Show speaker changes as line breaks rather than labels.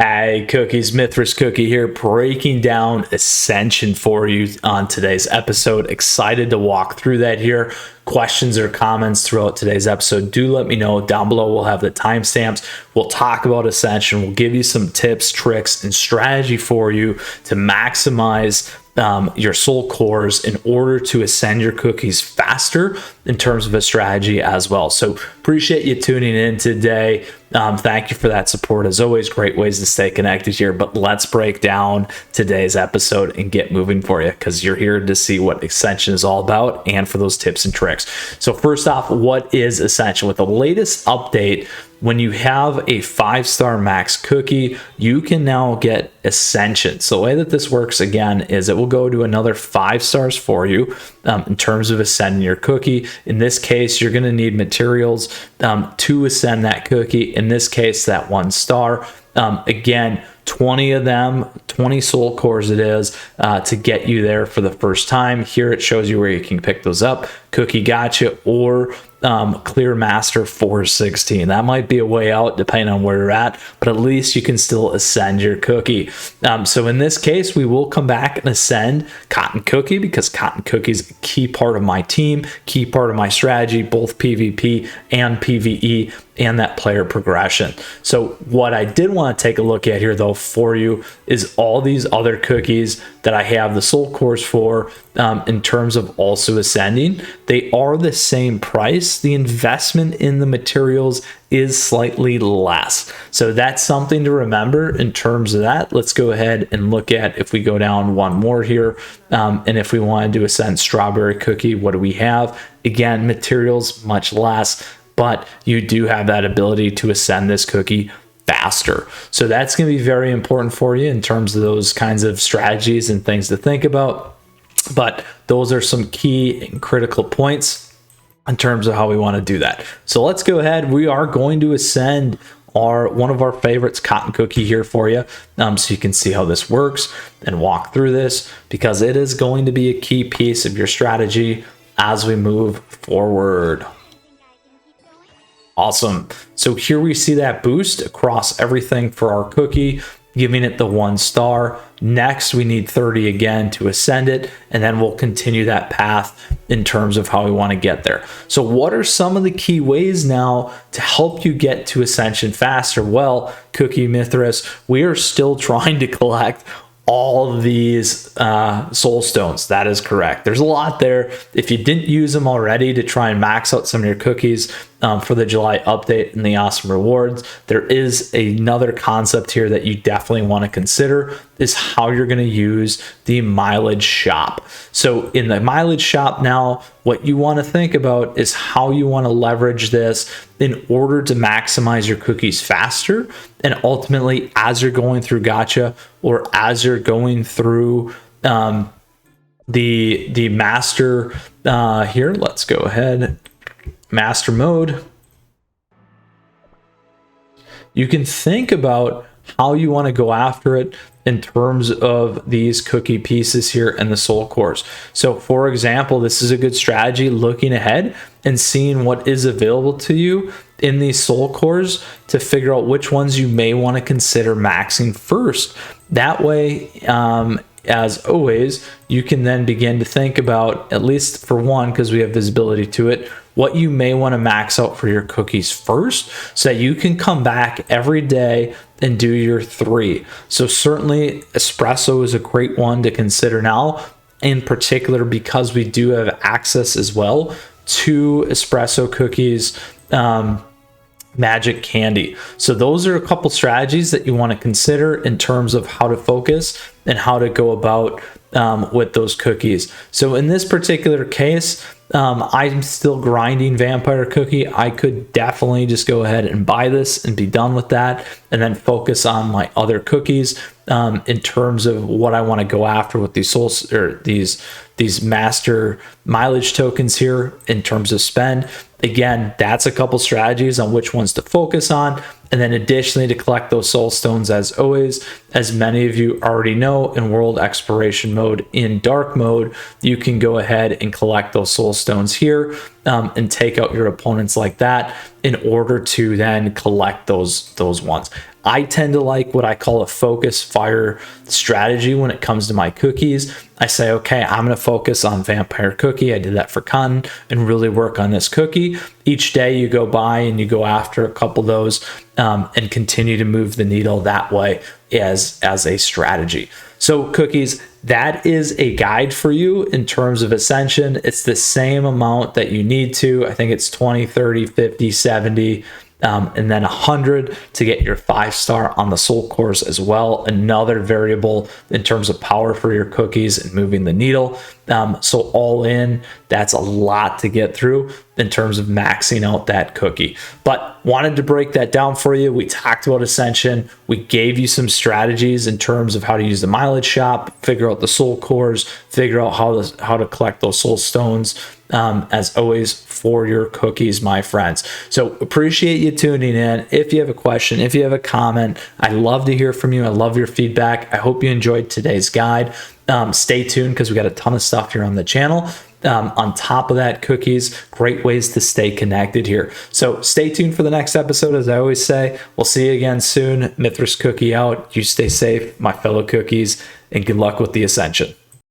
Hey, Cookies, Mythras Cookie here, breaking down Ascension for you on today's episode. Excited to walk through that here. Questions or comments throughout today's episode, do let me know. Down below, we'll have the timestamps. We'll talk about Ascension. We'll give you some tips, tricks, and strategy for you to maximize your soul cores in order to ascend your cookies faster in terms of a strategy as well. So appreciate you tuning in today. Thank you for that support. As always, great ways to stay connected here, but let's break down today's episode and get moving for you because you're here to see what Ascension is all about and for those tips and tricks. So first off, what is Ascension? With the latest update, when you have a 5-star max cookie, you can now get Ascension. So the way that this works again is it will go to another 5 stars for you in terms of ascending your cookie. In this case, you're going to need materials to ascend that cookie. In this case, that 1 star. Again, 20 of them, 20 soul cores it is to get you there for the first time. Here it shows you where you can pick those up. Cookie Gotcha or Clear Master 416. That might be a way out depending on where you're at, but at least you can still ascend your cookie. So in this case, we will come back and ascend Cotton Cookie because Cotton Cookie is a key part of my team, key part of my strategy, both PvP and PvE, and that player progression. So what I did want to take a look at here though for you is all these other cookies that I have the soul cores for in terms of also ascending. They are the same price. The investment in the materials is slightly less. So that's something to remember in terms of that. Let's go ahead and look at if we go down one more here. And if we wanted to ascend Strawberry Cookie, what do we have? Again, materials much less, but you do have that ability to ascend this cookie faster. So that's going to be very important for you in terms of those kinds of strategies and things to think about. But those are some key and critical points in terms of how we want to do that. So let's go ahead. We are going to ascend one of our favorites, Cotton Cookie, here for you, so you can see how this works and walk through this because it is going to be a key piece of your strategy as we move forward. Awesome. So here we see that boost across everything for our cookie, giving it the 1 star. Next, we need 30 again to ascend it, and then we'll continue that path in terms of how we want to get there. So what are some of the key ways now to help you get to Ascension faster? Well, Cookie Mythras, we are still trying to collect all of these soul stones. That is correct. There's a lot there. If you didn't use them already to try and max out some of your cookies for the July update and the awesome rewards, there is another concept here that you definitely want to consider is how you're going to use the mileage shop. So in the mileage shop now, what you want to think about is how you want to leverage this in order to maximize your cookies faster. And ultimately, as you're going through Gotcha or as you're going through the master here, let's go ahead, master mode, you can think about how you want to go after it in terms of these cookie pieces here and the soul cores. So for example, this is a good strategy looking ahead and seeing what is available to you in these soul cores to figure out which ones you may want to consider maxing first. That way, as always, you can then begin to think about, at least for one, because we have visibility to it, what you may want to max out for your cookies first so that you can come back every day and do your 3. So certainly espresso is a great one to consider now, in particular because we do have access as well to espresso cookies, magic candy. So those are a couple strategies that you want to consider in terms of how to focus and how to go about with those cookies. So in this particular case, I'm still grinding Vampire Cookie. I could definitely just go ahead and buy this and be done with that and then focus on my other cookies in terms of what I want to go after with these souls or these master mileage tokens here in terms of spend. Again, that's a couple strategies on which ones to focus on. And then additionally, to collect those soul stones, as always, as many of you already know, in world exploration mode, in dark mode, you can go ahead and collect those soul stones here and take out your opponents like that in order to then collect those ones. I tend to like what I call a focus fire strategy when it comes to my cookies. I say, okay, I'm going to focus on vampire cookie. I did that for cotton and really work on this cookie. Each day you go by and you go after a couple of those and continue to move the needle that way as a strategy. So cookies, that is a guide for you in terms of Ascension. It's the same amount that you need to. I think it's 20, 30, 50, 70. And then 100 to get your 5-star on the soul cores as well. Another variable in terms of power for your cookies and moving the needle. So all in, that's a lot to get through in terms of maxing out that cookie. But wanted to break that down for you. We talked about Ascension. We gave you some strategies in terms of how to use the mileage shop, figure out the soul cores, figure out how to collect those soul stones. As always, for your cookies, my friends. So appreciate you tuning in. If you have a question, if you have a comment, I love to hear from you. I love your feedback. I hope you enjoyed today's guide. Stay tuned because we got a ton of stuff here on the channel. On top of that, cookies, great ways to stay connected here. So stay tuned for the next episode. As I always say, we'll see you again soon. Mythras Cookie out. You stay safe, my fellow cookies, and good luck with the Ascension.